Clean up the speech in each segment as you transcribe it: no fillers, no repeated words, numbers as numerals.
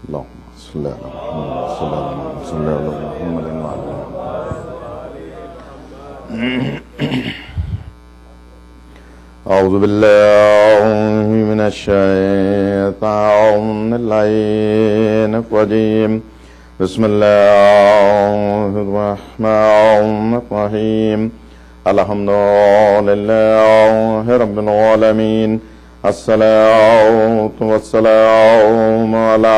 اللهم صل على محمد صل على محمد وعلى أعوذ بالله من الشيطان اللعين الرجيم بسم الله الرحمن الرحيم الحمد لله رب العالمين الصلاة والسلام على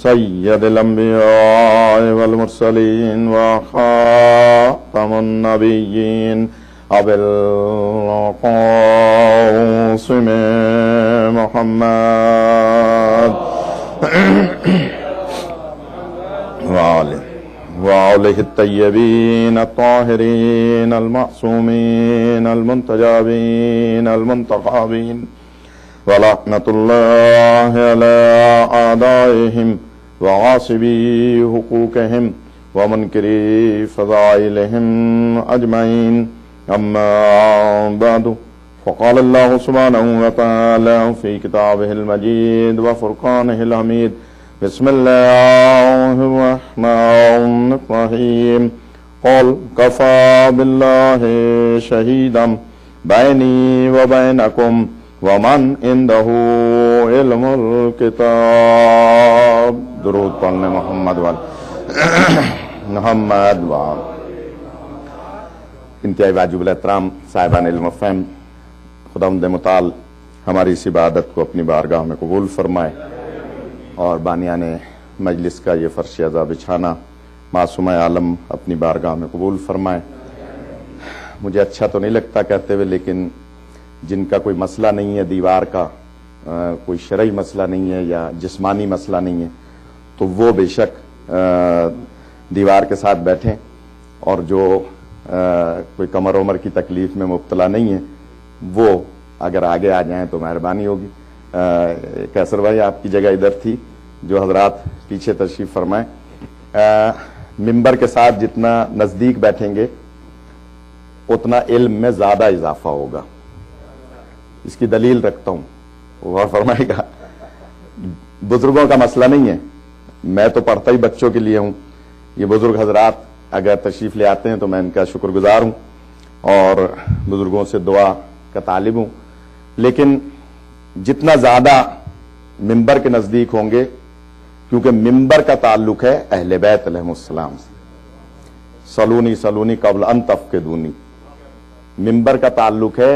سيد الأنبياء والمرسلين وخاتم النبيين أبي القاسم محمد وآله الطيبين الطاهرين المعصومين المنتجبين المنتخبين ولعنة الله على أعدائهم وغاصبي حقوقهم ومنكري فضائلهم أجمعين أما بعد فقال الله سبحانه وتعالى في كتابه المجيد وفرقانه الحميد بسم الله الرحمن الرحيم قل كفى بالله شهيدا بيني وبينكم ومن عنده علم الكتاب درود پڑھنے محمد انتہائی واجب الاحترام صاحبان علم و فہم، خداوند متعال ہماری اس عبادت کو اپنی بارگاہ میں قبول فرمائے اور بانیان مجلس کا یہ فرش عزا بچھانا معصومہ عالم اپنی بارگاہ میں قبول فرمائے۔ مجھے اچھا تو نہیں لگتا کہتے ہوئے، لیکن جن کا کوئی مسئلہ نہیں ہے دیوار کا، کوئی شرعی مسئلہ نہیں ہے یا جسمانی مسئلہ نہیں ہے، تو وہ بے شک دیوار کے ساتھ بیٹھیں، اور جو کوئی کمر عمر کی تکلیف میں مبتلا نہیں ہے وہ اگر آگے آ جائیں تو مہربانی ہوگی۔ کیسر بھائی آپ کی جگہ ادھر تھی، جو حضرات پیچھے تشریف فرمائیں۔ ممبر کے ساتھ جتنا نزدیک بیٹھیں گے اتنا علم میں زیادہ اضافہ ہوگا، اس کی دلیل رکھتا ہوں، غور فرمائے گا۔ بزرگوں کا مسئلہ نہیں ہے، میں تو پڑھتا ہی بچوں کے لیے ہوں، یہ بزرگ حضرات اگر تشریف لے آتے ہیں تو میں ان کا شکر گزار ہوں اور بزرگوں سے دعا کا طالب ہوں، لیکن جتنا زیادہ ممبر کے نزدیک ہوں گے، کیونکہ ممبر کا تعلق ہے اہل بیت علیہ السلام سے، سلونی سلونی قبل ان تفقدونی، ممبر کا تعلق ہے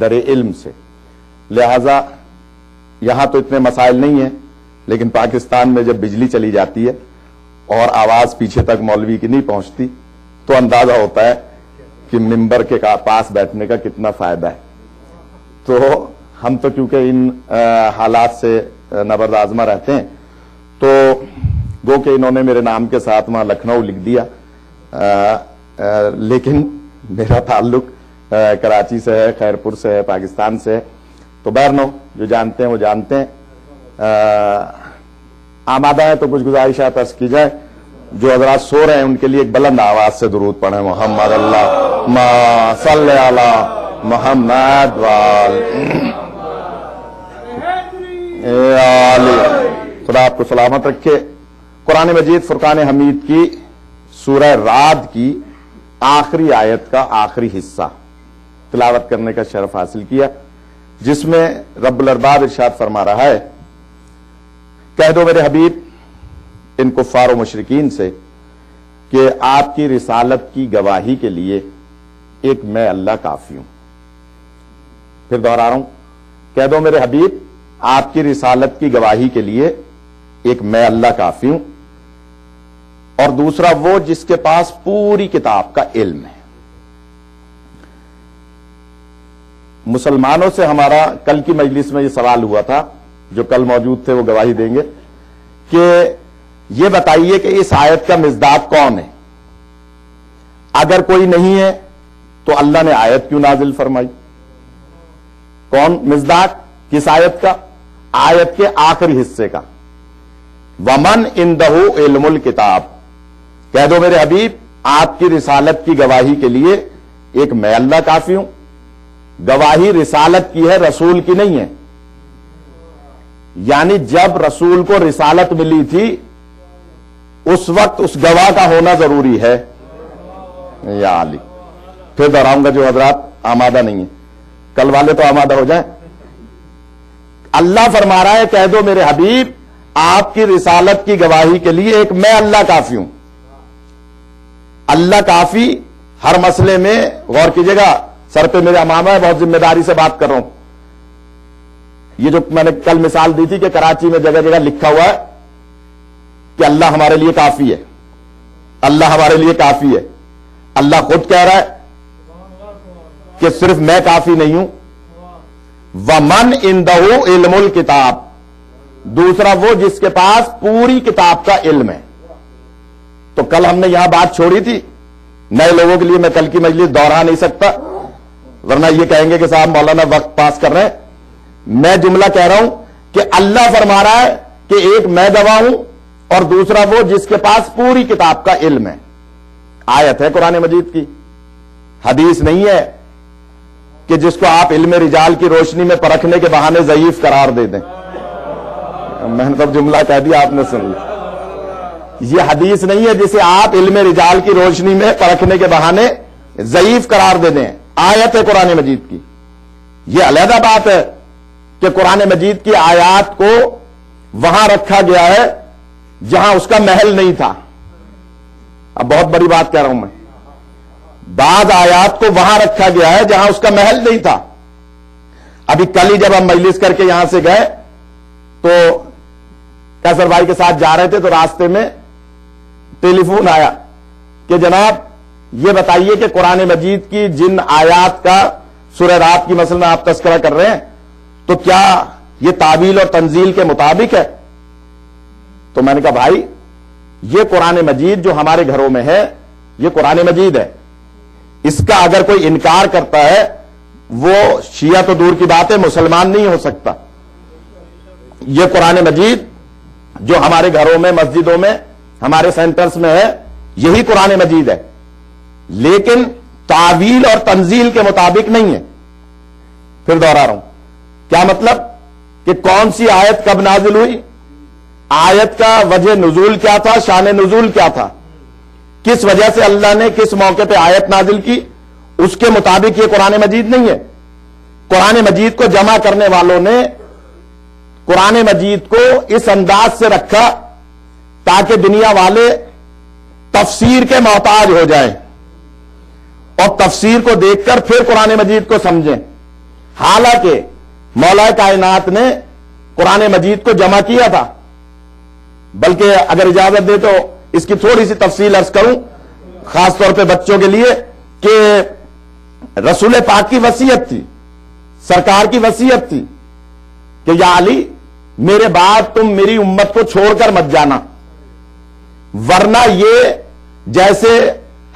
در علم سے، لہذا یہاں تو اتنے مسائل نہیں ہیں، لیکن پاکستان میں جب بجلی چلی جاتی ہے اور آواز پیچھے تک مولوی کی نہیں پہنچتی تو اندازہ ہوتا ہے کہ ممبر کے پاس بیٹھنے کا کتنا فائدہ ہے۔ تو ہم تو کیونکہ ان حالات سے نبرد آزما رہتے ہیں، تو گو کہ انہوں نے میرے نام کے ساتھ وہاں لکھنؤ لکھ دیا، لیکن میرا تعلق کراچی سے ہے، خیرپور سے ہے، پاکستان سے ہے، تو بہرنو جو جانتے ہیں وہ جانتے ہیں۔ آمادہ ہے تو کچھ گزارشات عرض کی جائے۔ جو حضرات سو رہے ہیں ان کے لیے ایک بلند آواز سے درود پڑھیں، محمد اللہم صلی علی محمد وآل خدا آپ کو سلامت رکھے۔ قرآن مجید فرقان حمید کی سورہ رعد کی آخری آیت کا آخری حصہ تلاوت کرنے کا شرف حاصل کیا، جس میں رب الارباب ارشاد فرما رہا ہے، کہہ دو میرے حبیب ان کفار و مشرکین سے کہ آپ کی رسالت کی گواہی کے لیے ایک میں اللہ کافی ہوں۔ پھر دوہرا رہا ہوں، کہہ دو میرے حبیب آپ کی رسالت کی گواہی کے لیے ایک میں اللہ کافی ہوں، اور دوسرا وہ جس کے پاس پوری کتاب کا علم ہے۔ مسلمانوں سے ہمارا کل کی مجلس میں یہ سوال ہوا تھا، جو کل موجود تھے وہ گواہی دیں گے، کہ یہ بتائیے کہ اس آیت کا مصداق کون ہے؟ اگر کوئی نہیں ہے تو اللہ نے آیت کیوں نازل فرمائی؟ کون مصداق؟ کس آیت کا؟ آیت کے آخری حصے کا، ومن عندہ علم الکتاب۔ کہہ دو میرے حبیب آپ کی رسالت کی گواہی کے لیے ایک میں اللہ کافی ہوں۔ گواہی رسالت کی ہے، رسول کی نہیں ہے۔ یعنی جب رسول کو رسالت ملی تھی اس وقت اس گواہ کا ہونا ضروری ہے یا علی. پھر دہراؤں گا جو حضرات آمادہ نہیں ہیں, کل والے تو آمادہ ہو جائیں. اللہ فرما رہا ہے کہہ دو میرے حبیب آپ کی رسالت کی گواہی کے لیے ایک میں اللہ کافی ہوں. اللہ کافی ہر مسئلے میں غور کیجئے گا, سر پہ میرے امامہ ہے, بہت ذمہ داری سے بات کر رہا ہوں. یہ جو میں نے کل مثال دی تھی کہ کراچی میں جگہ جگہ لکھا ہوا ہے کہ اللہ ہمارے لیے کافی ہے, اللہ ہمارے لیے کافی ہے. اللہ خود کہہ رہا ہے کہ صرف میں کافی نہیں ہوں. وَمَنْ عِنْدَهُ عِلْمُ الْكِتَابِ, دوسرا وہ جس کے پاس پوری کتاب کا علم ہے. تو کل ہم نے یہاں بات چھوڑی تھی, نئے لوگوں کے لیے میں کل کی مجلس دوہرا نہیں سکتا ورنہ یہ کہیں گے کہ صاحب مولانا وقت پاس کر رہے ہیں. میں جملہ کہہ رہا ہوں کہ اللہ فرما رہا ہے کہ ایک میں گواہ ہوں اور دوسرا وہ جس کے پاس پوری کتاب کا علم ہے. آیت ہے قرآن مجید کی, حدیث نہیں ہے کہ جس کو آپ علم رجال کی روشنی میں پرکھنے کے بہانے ضعیف قرار دے دیں. میں نے تو جملہ کہہ دیا, آپ نے سن لیا. یہ حدیث نہیں ہے جسے آپ علم رجال کی روشنی میں پرکھنے کے بہانے ضعیف قرار دے دیں. آیت ہے قرآن مجید کی. یہ علیحدہ بات ہے کہ قرآن مجید کی آیات کو وہاں رکھا گیا ہے جہاں اس کا محل نہیں تھا. اب بہت بڑی بات کہہ رہا ہوں میں, بعض آیات کو وہاں رکھا گیا ہے جہاں اس کا محل نہیں تھا. ابھی کل ہی جب ہم مجلس کر کے یہاں سے گئے تو کیسر بھائی کے ساتھ جا رہے تھے تو راستے میں ٹیلی فون آیا کہ جناب یہ بتائیے کہ قرآن مجید کی جن آیات کا سورہ رات کی مثلا آپ تذکرہ کر رہے ہیں تو کیا یہ تعویل اور تنزیل کے مطابق ہے؟ تو میں نے کہا بھائی یہ قرآن مجید جو ہمارے گھروں میں ہے یہ قرآن مجید ہے, اس کا اگر کوئی انکار کرتا ہے وہ شیعہ تو دور کی بات ہے مسلمان نہیں ہو سکتا. یہ قرآن مجید جو ہمارے گھروں میں مسجدوں میں ہمارے سینٹرز میں ہے یہی قرآن مجید ہے, لیکن تعویل اور تنزیل کے مطابق نہیں ہے. پھر دوہرا رہا ہوں, کیا مطلب کہ کون سی آیت کب نازل ہوئی, آیت کا وجہ نزول کیا تھا, شان نزول کیا تھا, کس وجہ سے اللہ نے کس موقع پہ آیت نازل کی, اس کے مطابق یہ قرآن مجید نہیں ہے. قرآن مجید کو جمع کرنے والوں نے قرآن مجید کو اس انداز سے رکھا تاکہ دنیا والے تفسیر کے محتاج ہو جائیں اور تفسیر کو دیکھ کر پھر قرآن مجید کو سمجھیں. حالانکہ مولا کائنات نے قرآن مجید کو جمع کیا تھا. بلکہ اگر اجازت دے تو اس کی تھوڑی سی تفصیل عرض کروں خاص طور پہ بچوں کے لیے کہ رسول پاک کی وصیت تھی, سرکار کی وصیت تھی کہ یا علی میرے بعد تم میری امت کو چھوڑ کر مت جانا, ورنہ یہ جیسے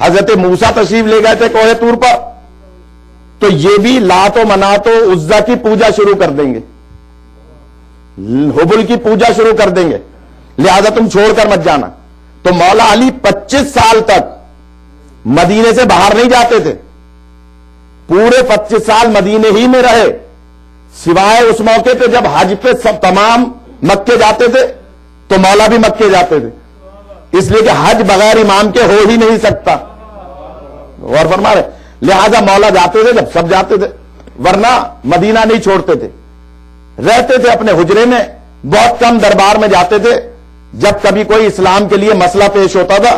حضرت موسیٰ تشریف لے گئے تھے کوہ طور پر تو یہ بھی لات و منات و عزا کی پوجا شروع کر دیں گے, حبل کی پوجا شروع کر دیں گے, لہذا تم چھوڑ کر مت جانا. تو مولا علی 25 سال تک مدینے سے باہر نہیں جاتے تھے, پورے 25 سال مدینے ہی میں رہے, سوائے اس موقع پہ جب حج پہ سب تمام مکے جاتے تھے تو مولا بھی مکے جاتے تھے, اس لیے کہ حج بغیر امام کے ہو ہی نہیں سکتا. غور فرما رہے, لہذا مولا جاتے تھے جب سب جاتے تھے, ورنہ مدینہ نہیں چھوڑتے تھے, رہتے تھے اپنے حجرے میں, بہت کم دربار میں جاتے تھے جب کبھی کوئی اسلام کے لیے مسئلہ پیش ہوتا تھا.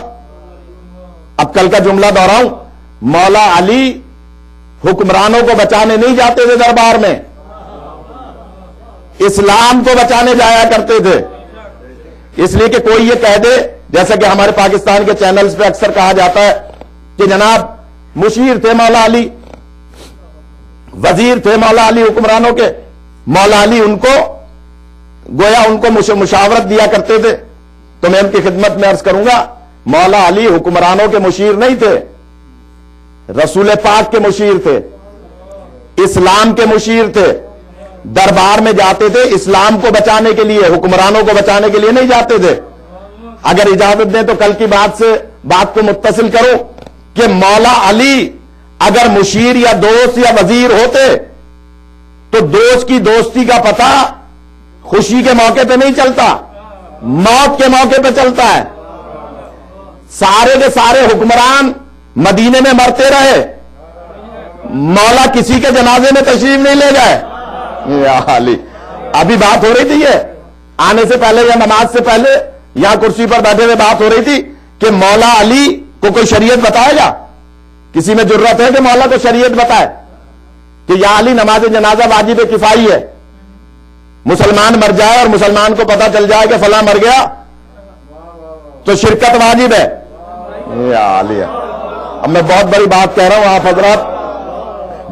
اب کل کا جملہ دوہراؤں, مولا علی حکمرانوں کو بچانے نہیں جاتے تھے دربار میں, اسلام کو بچانے جایا کرتے تھے. اس لیے کہ کوئی یہ کہہ دے جیسا کہ ہمارے پاکستان کے چینلز پہ اکثر کہا جاتا ہے کہ جناب مشیر تھے مولا علی, وزیر تھے مولا علی حکمرانوں کے, مولا علی ان کو گویا ان کو مشاورت دیا کرتے تھے. تو میں ان کی خدمت میں عرض کروں گا مولا علی حکمرانوں کے مشیر نہیں تھے, رسول پاک کے مشیر تھے, اسلام کے مشیر تھے. دربار میں جاتے تھے اسلام کو بچانے کے لیے, حکمرانوں کو بچانے کے لیے نہیں جاتے تھے. اگر اجازت دیں تو کل کی بات سے بات کو متصل کرو کہ مولا علی اگر مشیر یا دوست یا وزیر ہوتے تو دوست کی دوستی کا پتہ خوشی کے موقع پہ نہیں چلتا، موت کے موقع پہ چلتا ہے۔ سارے کے سارے حکمران مدینے میں مرتے رہے، مولا کسی کے جنازے میں تشریف نہیں لے گئے۔ یا علی، ابھی بات ہو رہی تھی یہ آنے سے پہلے یا نماز سے پہلے یہاں کرسی پر بیٹھے ہوئے بات ہو رہی تھی کہ مولا علی کو کوئی شریعت بتائے گا؟ کسی میں جرت ہے کہ مولا کو شریعت بتائے کہ یا علی نماز جنازہ واجب کفائی ہے، مسلمان مر جائے اور مسلمان کو پتا چل جائے کہ فلاں مر گیا تو شرکت واجب ہے؟ یا علی، اب میں بہت بڑی بات کہہ رہا ہوں، آپ حضرات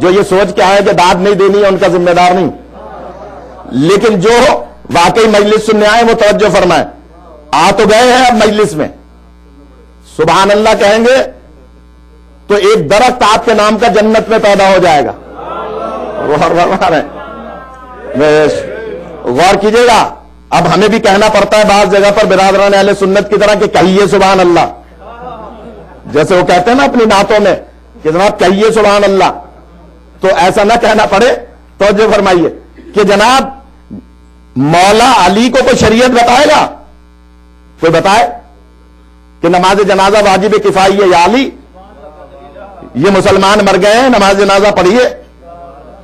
جو یہ سوچ کے آئے کہ داد نہیں دینی ہے ان کا ذمہ دار نہیں، لیکن جو واقعی مجلس سننے آئے وہ توجہ فرمائیں۔ آ تو گئے ہیں اب مجلس میں، سبحان اللہ کہیں گے تو ایک درخت آپ کے نام کا جنت میں پیدا ہو جائے گا۔ غور کیجئے گا، اب ہمیں بھی کہنا پڑتا ہے بعض جگہ پر برادران اہل سنت کی طرح کہ کہیے سبحان اللہ، جیسے وہ کہتے ہیں نا اپنی نعتوں میں کہ جناب کہیے سبحان اللہ، تو ایسا نہ کہنا پڑے۔ توجہ فرمائیے کہ جناب مولا علی کو کوئی شریعت بتائے گا؟ کوئی بتائے کہ نماز جنازہ واجب کفائی ہے؟ یا علی یہ مسلمان مر گئے ہیں، نماز جنازہ پڑھیے،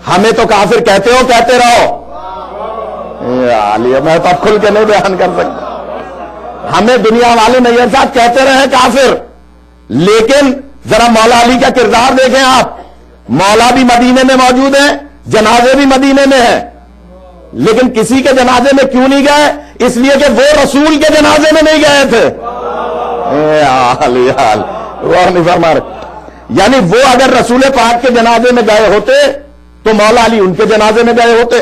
ہمیں تو کافر کہتے ہو، کہتے رہو۔ یا علی، میں تو اب کھل کے نہیں بیان کر سکتا، ہمیں دنیا والے نہیں ایسا کہتے رہے کافر، لیکن ذرا مولا علی کا کردار دیکھیں آپ، مولا بھی مدینے میں موجود ہیں، جنازے بھی مدینے میں ہیں، لیکن کسی کے جنازے میں کیوں نہیں گئے؟ اس لیے کہ وہ رسول کے جنازے میں نہیں گئے تھے۔ غور نہیں فرما رہے، یعنی وہ اگر رسول پاک کے جنازے میں گئے ہوتے تو مولا علی ان کے جنازے میں گئے ہوتے۔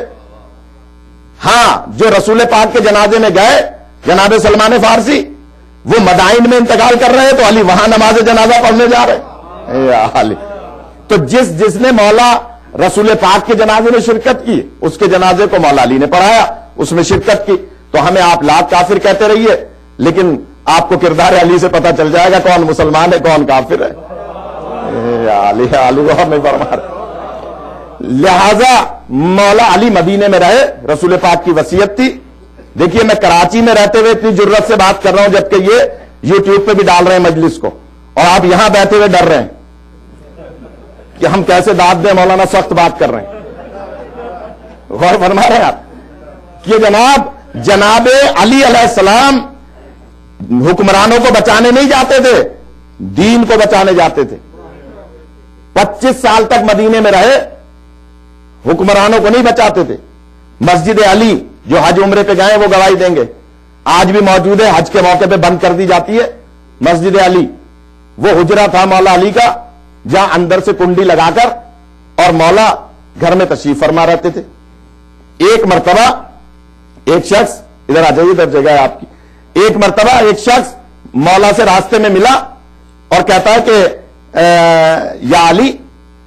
ہاں، جو رسول پاک کے جنازے میں گئے جناب سلمان فارسی، وہ مدائن میں انتقال کر رہے تو علی وہاں نماز جنازہ پڑھنے جا رہے۔ تو جس نے مولا رسول پاک کے جنازے میں شرکت کی، اس کے جنازے کو مولا علی نے پڑھایا، اس میں شرکت کی، تو ہمیں آپ لاکھ کافر کہتے رہیے، لیکن آپ کو کردار علی سے پتہ چل جائے گا کون مسلمان ہے کون کافر ہے۔ لہذا مولا علی مدینے میں رہے، رسول پاک کی وصیت تھی۔ دیکھیے میں کراچی میں رہتے ہوئے اتنی جرت سے بات کر رہا ہوں، جبکہ یہ یوٹیوب پہ بھی ڈال رہے ہیں مجلس کو، اور آپ یہاں بیٹھے ہوئے ڈر رہے ہیں کہ ہم کیسے داد دیں، مولانا سخت بات کر رہے ہیں۔ غور فرما رہے ہیں آپ کہ جناب علی علیہ السلام حکمرانوں کو بچانے نہیں جاتے تھے، دین کو بچانے جاتے تھے۔ 25 سال تک مدینے میں رہے، حکمرانوں کو نہیں بچاتے تھے۔ مسجد علی جو حج عمرے پہ گئے وہ گواہی دیں گے، آج بھی موجود ہے، حج کے موقع پہ بند کر دی جاتی ہے مسجد علی۔ وہ حجرہ تھا مولا علی کا جہاں اندر سے کنڈی لگا کر اور مولا گھر میں تشریف فرما رہتے تھے۔ ایک مرتبہ ایک شخص، ادھر آ جائیے، ادھر جگہ ہے آپ کی، ایک مرتبہ ایک شخص مولا سے راستے میں ملا اور کہتا ہے کہ یا علی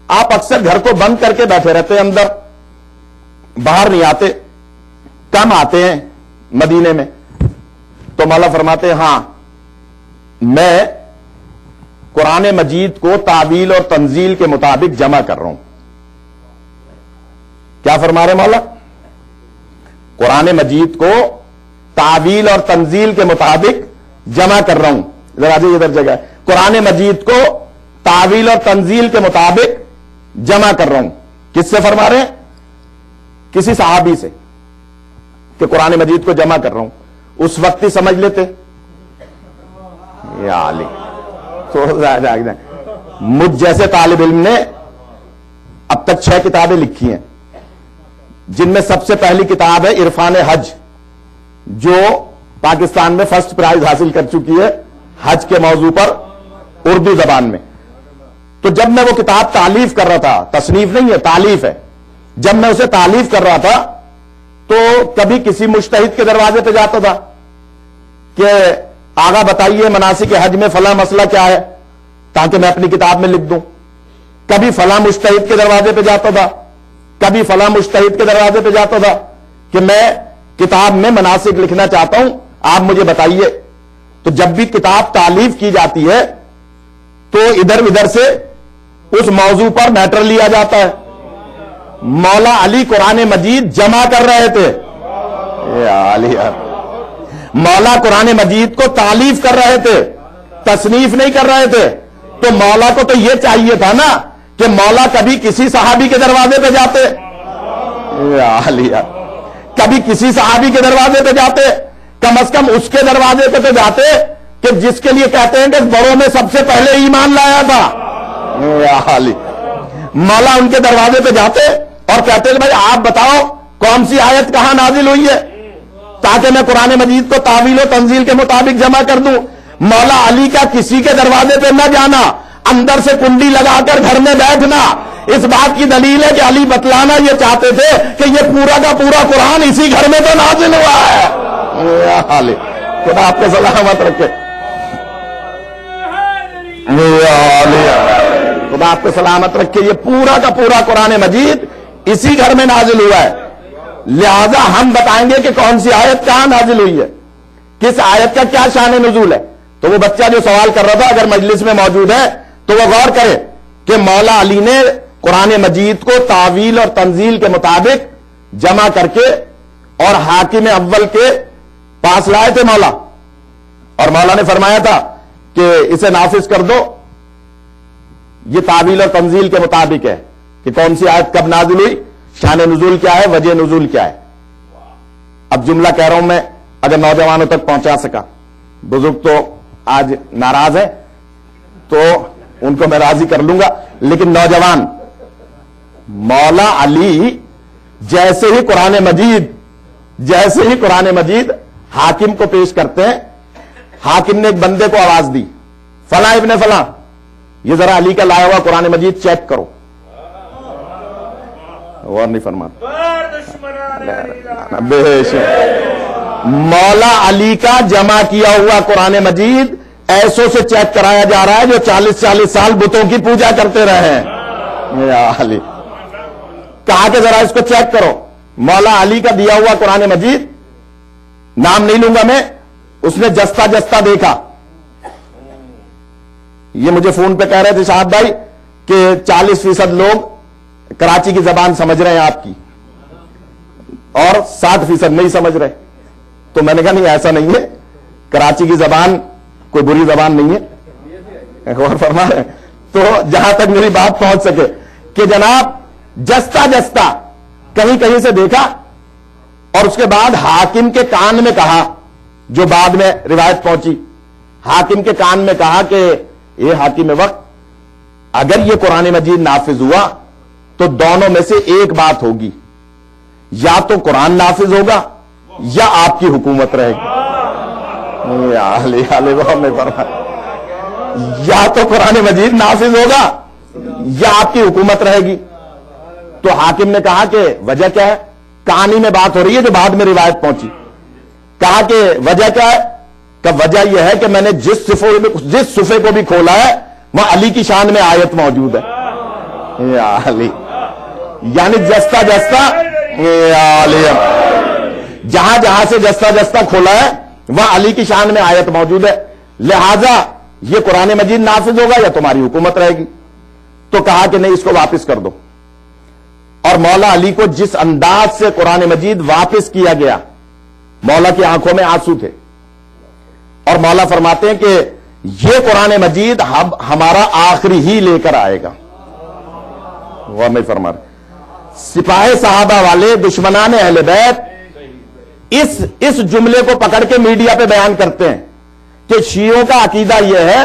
آپ اکثر گھر کو بند کر کے بیٹھے رہتے ہیں، اندر باہر نہیں آتے، کم آتے ہیں مدینے میں۔ تو مولا فرماتے ہیں ہاں میں قرآن مجید کو تعویل اور تنزیل کے مطابق جمع کر رہا ہوں۔ کیا فرما رہے مولا؟ قرآن مجید کو تعویل اور تنزیل کے مطابق جمع کر رہا ہوں۔ ادھر آ جائیے، ادھر جگہ ہے۔ قرآن مجید کو تعویل اور تنزیل کے مطابق جمع کر رہا ہوں۔ کس سے فرما رہے ہیں؟ کسی صحابی سے، کہ قرآن مجید کو جمع کر رہا ہوں۔ اس وقت ہی سمجھ لیتے یا علی، مجھ جیسے طالب علم نے اب تک 6 کتابیں لکھی ہیں، جن میں سب سے پہلی کتاب ہے عرفان حج، جو پاکستان میں فرسٹ پرائز حاصل کر چکی ہے حج کے موضوع پر اردو زبان میں۔ تو جب میں وہ کتاب تالیف کر رہا تھا، تصنیف نہیں ہے، تالیف ہے، جب میں اسے تالیف کر رہا تھا تو کبھی کسی مجتہد کے دروازے پہ جاتا تھا کہ آغا بتائیے مناسک حج میں فلاں مسئلہ کیا ہے تاکہ میں اپنی کتاب میں لکھ دوں۔ کبھی فلاں مجتہد کے دروازے پہ جاتا تھا، کبھی فلاں مجتہد کے دروازے پہ جاتا تھا کہ میں کتاب میں مناسک لکھنا چاہتا ہوں، آپ مجھے بتائیے۔ تو جب بھی کتاب تالیف کی جاتی ہے تو ادھر ادھر سے اس موضوع پر میٹر لیا جاتا ہے۔ مولا علی قرآن مجید جمع کر رہے تھے۔ عالیہ مولا قرآن مجید کو تعلیف کر رہے تھے، تصنیف نہیں کر رہے تھے، تو مولا کو تو یہ چاہیے تھا نا کہ مولا کبھی کسی صحابی کے دروازے پہ جاتے، عالیہ کبھی کسی صحابی کے دروازے پہ جاتے، کم از کم اس کے دروازے پہ تو جاتے کہ جس کے لیے کہتے ہیں کہ بڑوں میں سب سے پہلے ایمان لایا تھا، مولا ان کے دروازے پہ جاتے اور کہتے کہ بھائی آپ بتاؤ کون سی آیت کہاں نازل ہوئی ہے تاکہ میں قرآن مجید کو تعویل و تنزیل کے مطابق جمع کر دوں۔ مولا علی کا کسی کے دروازے پہ نہ جانا، اندر سے کنڈی لگا کر گھر میں بیٹھنا، اس بات کی دلیل ہے کہ علی بتلانا یہ چاہتے تھے کہ یہ پورا کا پورا قرآن اسی گھر میں تو نازل ہوا ہے۔ خدا آپ کو سلامت رکھے، خدا آپ کو سلامت رکھے، یہ پورا کا پورا قرآن مجید اسی گھر میں نازل ہوا ہے۔ لہذا ہم بتائیں گے کہ کون سی آیت کہاں نازل ہوئی ہے، کس آیت کا کیا شان نزول ہے۔ تو وہ بچہ جو سوال کر رہا تھا اگر مجلس میں موجود ہے تو وہ غور کرے کہ مولا علی نے قرآن مجید کو تعویل اور تنزیل کے مطابق جمع کر کے اور حاکم اول کے پاس لائے تھے مولا، اور مولا نے فرمایا تھا کہ اسے نافذ کر دو، یہ تعویل اور تنزیل کے مطابق ہے کہ کون سی آیت کب نازل ہوئی، شان نزول کیا ہے، وجہ نزول کیا ہے۔ اب جملہ کہہ رہا ہوں میں، اگر نوجوانوں تک پہنچا سکا، بزرگ تو آج ناراض ہے تو ان کو میں راضی کر لوں گا، لیکن نوجوان، مولا علی جیسے ہی قرآن مجید حاکم کو پیش کرتے ہیں، حاکم نے ایک بندے کو آواز دی، فلاں ابن فلاں یہ ذرا علی کا لایا ہوا قرآن مجید چیک کرو، غور نہیں فرماتا، بے شک مولا علی کا جمع کیا ہوا قرآن مجید ایسوں سے چیک کرایا جا رہا ہے جو 40 سال بتوں کی پوجا کرتے رہے ہیں۔ یا علی کہا کہ ذرا اس کو چیک کرو، مولا علی کا دیا ہوا قرآن مجید، نام نہیں لوں گا میں، اس نے جستا جستا دیکھا، یہ مجھے فون پہ کہہ رہے تھے شاہد بھائی کہ 40% لوگ کراچی کی زبان سمجھ رہے ہیں آپ کی اور 60% نہیں سمجھ رہے، تو میں نے کہا نہیں ایسا نہیں ہے، کراچی کی زبان کوئی بری زبان نہیں ہے، غور فرما رہے ہیں۔ تو جہاں تک میری بات پہنچ سکے کہ جناب جستا جستا کہیں سے دیکھا اور اس کے بعد حاکم کے کان میں کہا، جو بعد میں روایت پہنچی، حاکم کے کان میں کہا کہ یہ حاکم وقت اگر یہ قرآن مجید نافذ ہوا تو دونوں میں سے ایک بات ہوگی، یا تو قرآن نافذ ہوگا یا آپ کی حکومت رہے گی۔ یا تو قرآن مجید نافذ ہوگا یا آپ کی حکومت رہے گی۔ تو حاکم نے کہا کہ وجہ کیا ہے، کہانی میں بات ہو رہی ہے جو بعد میں روایت پہنچی، کہا کہ وجہ کیا ہے، کہ وجہ یہ ہے کہ میں نے جس صفحے کو بھی کھولا ہے وہاں علی کی شان میں آیت موجود ہے۔ یا علی یعنی جستا جستا، جہاں سے جستا جستا کھولا ہے وہاں علی کی شان میں آیت موجود ہے، لہذا یہ قرآن مجید نافذ ہوگا یا تمہاری حکومت رہے گی۔ تو کہا کہ نہیں، اس کو واپس کر دو، اور مولا علی کو جس انداز سے قرآن مجید واپس کیا گیا، مولا کی آنکھوں میں آنسو تھے، اور مولا فرماتے ہیں کہ یہ قرآن مجید ہمارا آخری ہی لے کر آئے گا۔ غور نہیں فرما رہے، سپاہ صحابہ والے دشمنان اہل بیت اس جملے کو پکڑ کے میڈیا پہ بیان کرتے ہیں کہ شیعوں کا عقیدہ یہ ہے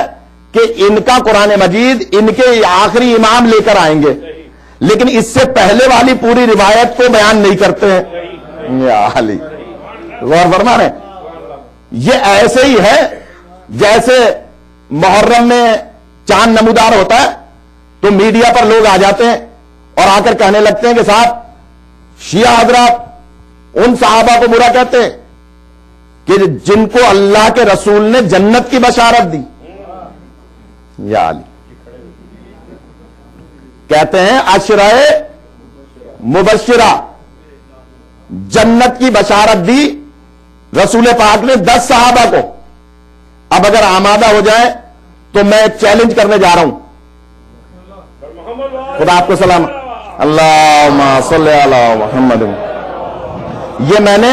کہ ان کا قرآن مجید ان کے آخری امام لے کر آئیں گے، لیکن اس سے پہلے والی پوری روایت کو بیان نہیں کرتے ہیں۔ یا علی غور فرما رہے ہیں، یہ ایسے ہی ہے جیسے محرم میں چاند نمودار ہوتا ہے تو میڈیا پر لوگ آ جاتے ہیں اور آ کر کہنے لگتے ہیں کہ صاحب شیعہ حضرات ان صحابہ کو برا کہتے ہیں کہ جن کو اللہ کے رسول نے جنت کی بشارت دی۔ یا علی کہتے ہیں عشرہ مبشرہ، جنت کی بشارت دی رسول پاک نے 10 صحابہ کو۔ اب اگر آمادہ ہو جائے تو میں ایک چیلنج کرنے جا رہا ہوں، خدا آپ کو سلام، اللہم صلی علی محمد، یہ میں نے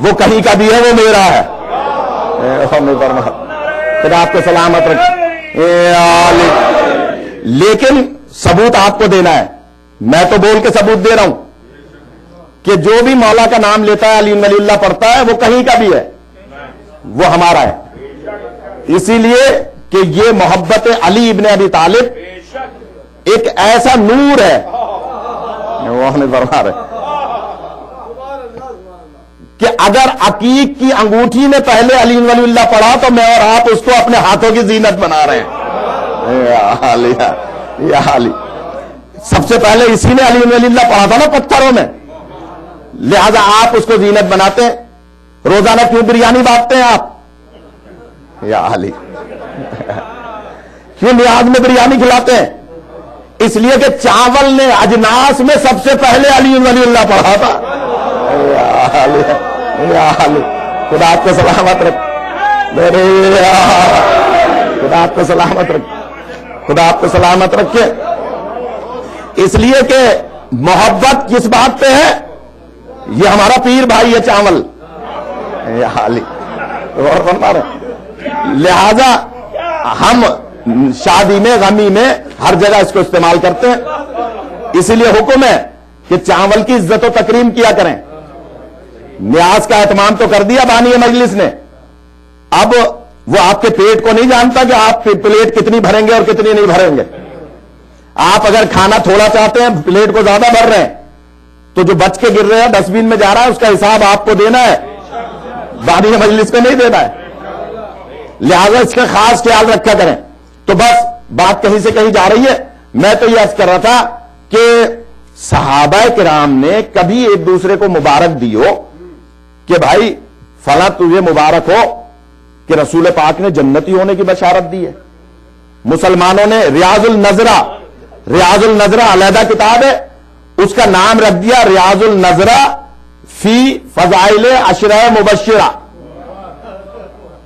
وہ کہیں کا بھی ہے، وہ میرا ہے۔ خدا آپ کو سلامت رکھے۔ لیکن ثبوت آپ کو دینا ہے، میں تو بول کے ثبوت دے رہا ہوں کہ جو بھی مولا کا نام لیتا ہے، علی ولی اللہ پڑھتا ہے، وہ کہیں کا بھی ہے، وہ ہمارا ہے۔ اسی لیے کہ یہ محبت علی ابن ابی طالب ایک ایسا نور ہے، وہ ہمیں فرما رہے کہ اگر عقیق کی انگوٹھی میں پہلے علی ولی اللہ پڑھا تو میں اور آپ اس کو اپنے ہاتھوں کی زینت بنا رہے ہیں۔ یا علی، سب سے پہلے اسی نے علی ولی اللہ پڑھا تھا نا پتھروں میں، لہذا آپ اس کو زینت بناتے ہیں۔ روزانہ کیوں بریانی بانٹتے ہیں آپ؟ یا علی، کیوں نیاز میں بریانی کھلاتے ہیں؟ اس لیے کہ چاول نے اجناس میں سب سے پہلے علی ولی اللہ پڑھا تھا۔ یا علی، خدا آپ کو سلامت رکھ، خدا آپ کو سلامت رکھ، خدا آپ کو سلامت رکھے۔ اس لیے کہ محبت کس بات پہ ہے؟ یہ ہمارا پیر بھائی ہے چاول، یا علی، اور فرما رہے، لہذا ہم شادی میں، غمی میں، ہر جگہ اس کو استعمال کرتے ہیں۔ اسی لیے حکم ہے کہ چاول کی عزت و تکریم کیا کریں۔ نیاز کا اہتمام تو کر دیا بانی مجلس نے، اب وہ آپ کے پیٹ کو نہیں جانتا کہ آپ پلیٹ کتنی بھریں گے اور کتنی نہیں بھریں گے۔ آپ اگر کھانا تھوڑا چاہتے ہیں، پلیٹ کو زیادہ بھر رہے ہیں، تو جو بچ کے گر رہے ہیں ڈسٹ بین میں جا رہا ہے، اس کا حساب آپ کو دینا ہے، بانی مجلس کو نہیں دینا ہے۔ لہذا اس کا خاص خیال رکھا کریں۔ تو بس بات کہیں سے کہیں جا رہی ہے۔ میں تو یہ عرض کر رہا تھا کہ صحابہ کرام نے کبھی ایک دوسرے کو مبارک دی ہو کہ بھائی فلاں تجھے مبارک ہو کہ رسول پاک نے جنتی ہونے کی بشارت دی ہے۔ مسلمانوں نے ریاض النظرہ علیحدہ کتاب ہے، اس کا نام رکھ دیا ریاض النظرہ فی فضائل عشرہ مبشرہ،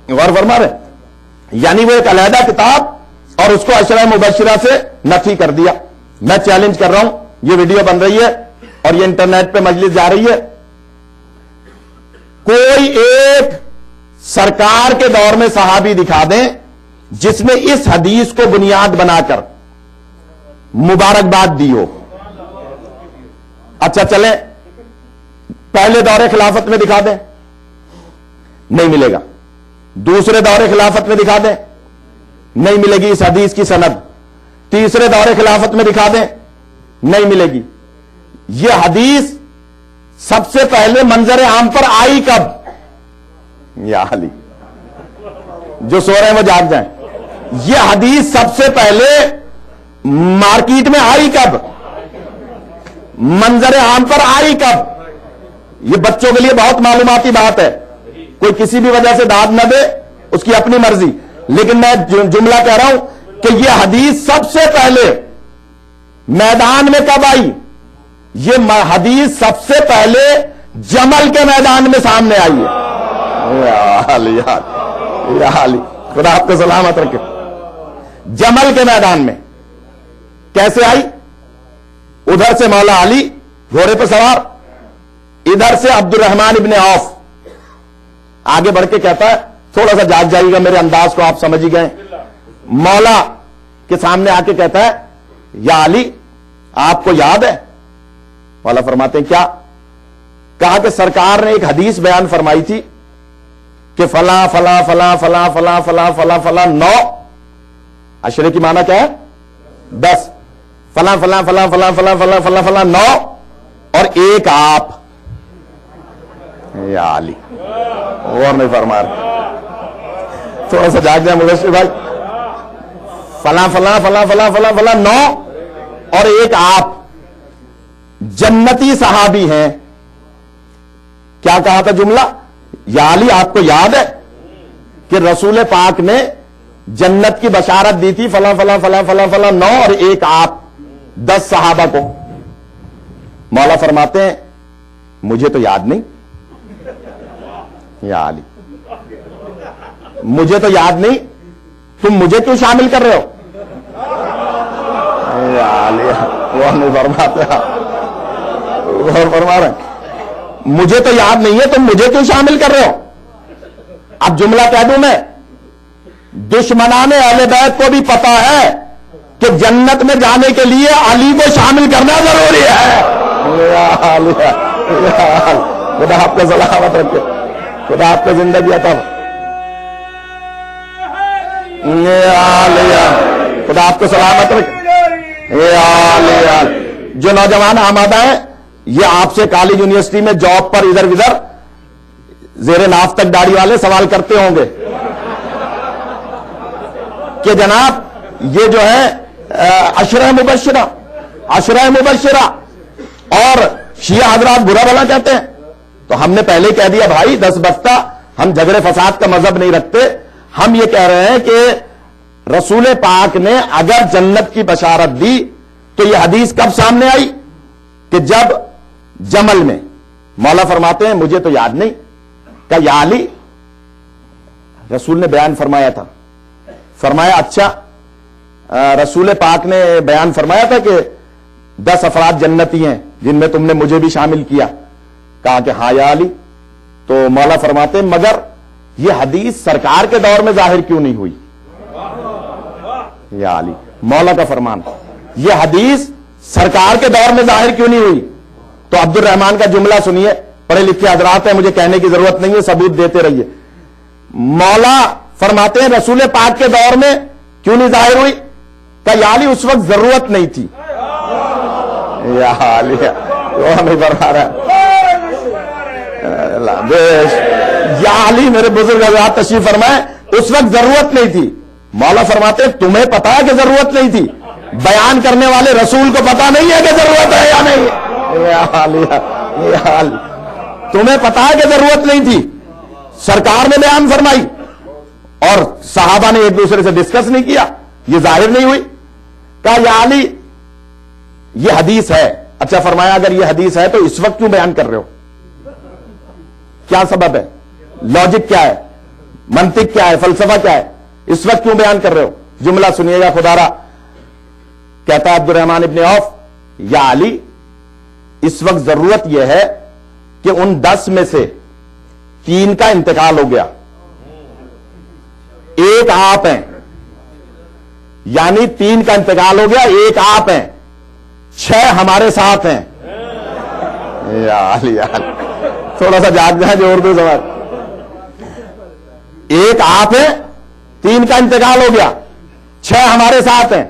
غور فرما رہے، یعنی وہ ایک علیحدہ کتاب اور اس کو عشرہ مبشرہ سے نفی کر دیا۔ میں چیلنج کر رہا ہوں، یہ ویڈیو بن رہی ہے اور یہ انٹرنیٹ پہ مجلس جا رہی ہے، کوئی ایک سرکار کے دور میں صحابی دکھا دیں جس نے اس حدیث کو بنیاد بنا کر مبارکباد دی ہو۔ اچھا چلیں پہلے دور خلافت میں دکھا دیں، نہیں ملے گا۔ دوسرے دور خلافت میں دکھا دیں، نہیں ملے گی اس حدیث کی سند۔ تیسرے دور خلافت میں دکھا دیں، نہیں ملے گی۔ یہ حدیث سب سے پہلے منظر عام پر آئی کب؟ یا علی، جو سو رہے ہیں وہ جاگ جائیں۔ یہ حدیث سب سے پہلے مارکیٹ میں آئی کب؟ منظر عام پر آئی کب؟ یہ بچوں کے لیے بہت معلوماتی بات ہے، کوئی کسی بھی وجہ سے داد نہ دے، اس کی اپنی مرضی، لیکن میں جملہ کہہ رہا ہوں کہ یہ حدیث سب سے پہلے میدان میں کب آئی؟ یہ حدیث سب سے پہلے جمل کے میدان میں سامنے آئی ہے۔ یا علی، خدا آپ کو سلامت رکھے۔ جمل کے میدان میں کیسے آئی؟ ادھر سے مولا علی گھوڑے پہ سوار، ادھر سے عبد الرحمن ابن عوف آگے بڑھ کے کہتا ہے، تھوڑا سا جاگ جائیے گا، میرے انداز کو آپ سمجھ ہی گئے۔ مولا کے سامنے آ کے کہتا ہے، یا علی آپ کو یاد ہے؟ مولا فرماتے ہیں کیا؟ کہا کہ سرکار نے ایک حدیث بیان فرمائی تھی کہ فلاں فلاں فلاں فلاں فلاں فلاں فلاں فلاں 9، عشرے کی معنی کیا ہے؟ 10، فلاں فلاں فلاں فلاں فلاں فلاں فلاں فلاں 9 اور ایک آپ۔ یا علی، اور نہیں فرما رہے، تھوڑا سا جاگ جائیں مبشر بھائی۔ فلاں فلاں فلاں فلاں فلاں فلاں 9 اور ایک آپ، جنتی صحابی ہیں۔ کیا کہا تھا جملہ؟ یا علی آپ کو یاد ہے کہ رسول پاک نے جنت کی بشارت دی تھی فلاں فلاں فلاں فلاں فلاں 9 اور ایک آپ، 10 صحابہ کو۔ مولا فرماتے ہیں مجھے تو یاد نہیں۔ یا علی، مجھے تو یاد نہیں، تم مجھے کیوں شامل کر رہے ہو؟ یا علی، وہ نہیں فرماتے، اور فرما رہے ہیں مجھے تو یاد نہیں ہے، تم مجھے کیوں شامل کر رہے ہو؟ اب جملہ کہہ دوں میں، دشمنان اہل بیت کو بھی پتا ہے کہ جنت میں جانے کے لیے علی کو شامل کرنا ضروری ہے۔ خدا آپ کو سلامت رکھے، خدا آپ کو زندگی عطا، خدا آپ کو سلامت رکھے۔ جو نوجوان آمادہ ہیں، یہ آپ سے کالج یونیورسٹی میں جاب پر ادھر ادھر زیر ناف تک داڑھی والے سوال کرتے ہوں گے کہ جناب یہ جو ہے عشرہ مبشرہ اور شیعہ حضرات برا بھلا کہتے ہیں، تو ہم نے پہلے ہی کہہ دیا بھائی 10 بستہ، ہم جھگڑے فساد کا مذہب نہیں رکھتے، ہم یہ کہہ رہے ہیں کہ رسول پاک نے اگر جنت کی بشارت دی تو یہ حدیث کب سامنے آئی کہ جب جمل میں، مولا فرماتے ہیں مجھے تو یاد نہیں کہ یا علی، رسول نے بیان فرمایا تھا، فرمایا اچھا رسول پاک نے بیان فرمایا تھا کہ 10 افراد جنتی ہیں جن میں تم نے مجھے بھی شامل کیا، کہا کہ ہاں یا علی، تو مولا فرماتے ہیں مگر یہ حدیث سرکار کے دور میں ظاہر کیوں نہیں ہوئی؟ یا علی، مولا کا فرمان، یہ حدیث سرکار کے دور میں ظاہر کیوں نہیں ہوئی؟ تو عبد الرحمان کا جملہ سنیے، پڑھے لکھے حضرات ہیں، مجھے کہنے کی ضرورت نہیں ہے، ثبوت دیتے رہیے۔ مولا فرماتے ہیں رسول پاک کے دور میں کیوں نہیں ظاہر ہوئی؟ کہ یا علی اس وقت ضرورت نہیں تھی۔ یا علی وہ نہیں فرما رہا، یا علی میرے بزرگ حضرات تشریف فرمائے، اس وقت ضرورت نہیں تھی۔ مولا فرماتے ہیں تمہیں پتا ہے کہ ضرورت نہیں تھی، بیان کرنے والے رسول کو پتا نہیں ہے کہ ضرورت ہے یا نہیں؟ تمہیں پتا ہے کہ ضرورت نہیں تھی، سرکار نے بیان فرمائی اور صحابہ نے ایک دوسرے سے ڈسکس نہیں کیا، یہ ظاہر نہیں ہوئی۔ کہا یا علی یہ حدیث ہے، اچھا فرمایا اگر یہ حدیث ہے تو اس وقت کیوں بیان کر رہے ہو؟ کیا سبب ہے؟ لاجک کیا ہے؟ منطق کیا ہے؟ فلسفہ کیا ہے؟ اس وقت کیوں بیان کر رہے ہو؟ جملہ سنیے گا خدا را، کہتا ہے عبد الرحمان ابن عوف، یا علی اس وقت ضرورت یہ ہے کہ ان 10 میں سے 3 کا انتقال ہو گیا، ایک آپ ہیں، یعنی 3 کا انتقال ہو گیا، ایک آپ ہیں، 6 ہمارے ساتھ ہیں۔ یا علی تھوڑا سا جاگ جائیں جو اردو سمجھ، ایک آپ ہیں، 3 کا انتقال ہو گیا، 6 ہمارے ساتھ ہیں،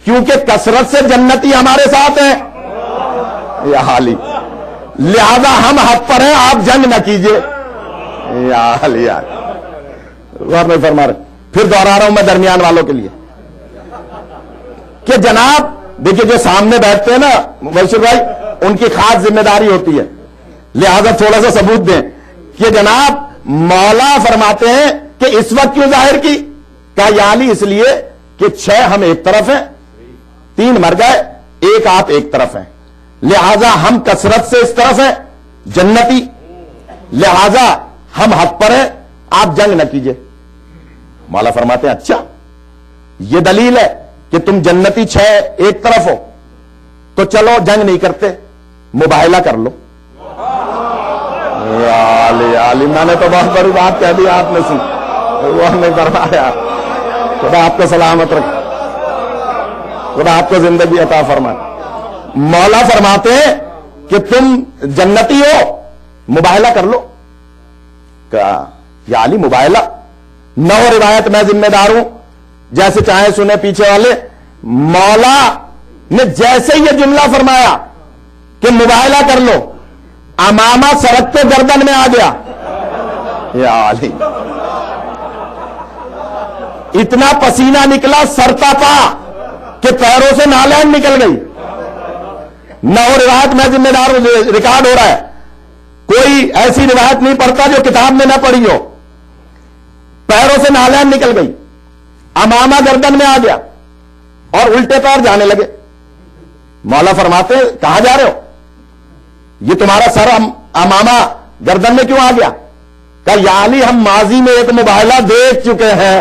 کیونکہ کثرت سے جنتی ہمارے ساتھ ہیں۔ یا علی لہذا ہم حق پر ہیں، آپ جنگ نہ کیجئے۔ یا علی غور میں فرما رہے، پھر دوہرا رہا ہوں میں درمیان والوں کے لیے کہ جناب دیکھیے جو سامنے بیٹھتے ہیں نا مبشر بھائی، ان کی خاص ذمہ داری ہوتی ہے، لہذا تھوڑا سا ثبوت دیں کہ جناب مولا فرماتے ہیں کہ اس وقت کیوں ظاہر کی؟ کہا یا علی اس لیے کہ 6 ہم ایک طرف ہیں، 3 مر گئے، ایک آپ ایک طرف ہیں، لہذا ہم کثرت سے اس طرف ہیں جنتی، لہذا ہم حق پر ہیں، آپ جنگ نہ کیجئے۔ مولا فرماتے ہیں اچھا یہ دلیل ہے کہ تم جنتی 6 ایک طرف ہو، تو چلو جنگ نہیں کرتے، مباہلہ کر لو۔ علی میں نے تو بہت بڑی بات کہہ دی، آپ نے سن، وہ نہیں فرمایا۔ خدا آپ کو سلامت رکھے، خدا آپ کو زندگی عطا فرمائے۔ مولا فرماتے ہیں کہ تم جنتی ہو، مباہلہ کر لو۔ کہا یا علی مباہلہ نہ ہو، روایت میں ذمہ دار ہوں، جیسے چاہیں سنے پیچھے والے۔ مولا نے جیسے یہ جملہ فرمایا کہ مباہلہ کر لو، امامہ سرک کے گردن میں آ گیا۔ یا علی اتنا پسینہ نکلا سرتا پا کہ پیروں سے نالین نکل گئی۔ نہ ہو روایت میں ذمہ دار ہوں، ریکارڈ ہو رہا ہے، کوئی ایسی روایت نہیں پڑھتا جو کتاب میں نہ پڑھی ہو۔ پیروں سے نالین نکل گئی، امامہ گردن میں آ گیا اور الٹے پیر جانے لگے۔ مولا فرماتے کہاں جا رہے ہو؟ یہ تمہارا سر امامہ گردن میں کیوں آ گیا؟ کہا یا علی ہم ماضی میں ایک مباہلہ دیکھ چکے ہیں۔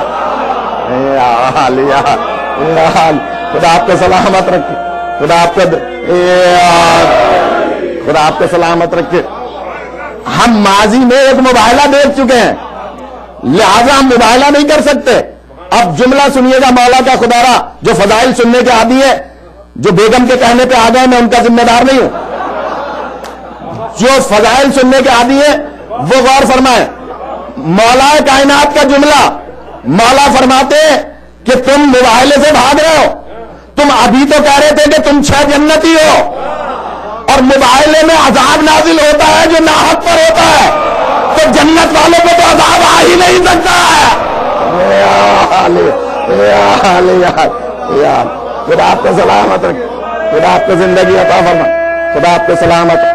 یا علی خدا آپ کو سلامت رکھے، خدا آپ کو سلامت رکھے۔ ہم ماضی میں ایک مباہلہ دیکھ چکے ہیں، لہذا ہم مباہلہ نہیں کر سکتے۔ اب جملہ سنیے گا مولا کا، خدا را جو فضائل سننے کے عادی ہے، جو بیگم کے کہنے پہ آ گئے، میں ان کا ذمہ دار نہیں ہوں، جو فضائل سننے کے عادی ہے وہ غور فرمائیں۔ مولا کائنات کا جملہ، مولا فرماتے ہیں کہ تم مباہلے سے بھاگ رہے ہو، تم ابھی تو کہہ رہے تھے کہ تم 6 جنتی ہو، اور مباہلے میں عذاب نازل ہوتا ہے جو ناحق پر ہوتا ہے، تو جنت والوں کو تو عذاب آ ہی نہیں سکتا ہے۔ خدا آپ کو سلامت رکھے، خدا آپ کو زندگی عطا فرمائے، خدا آپ کو سلامت رکھے۔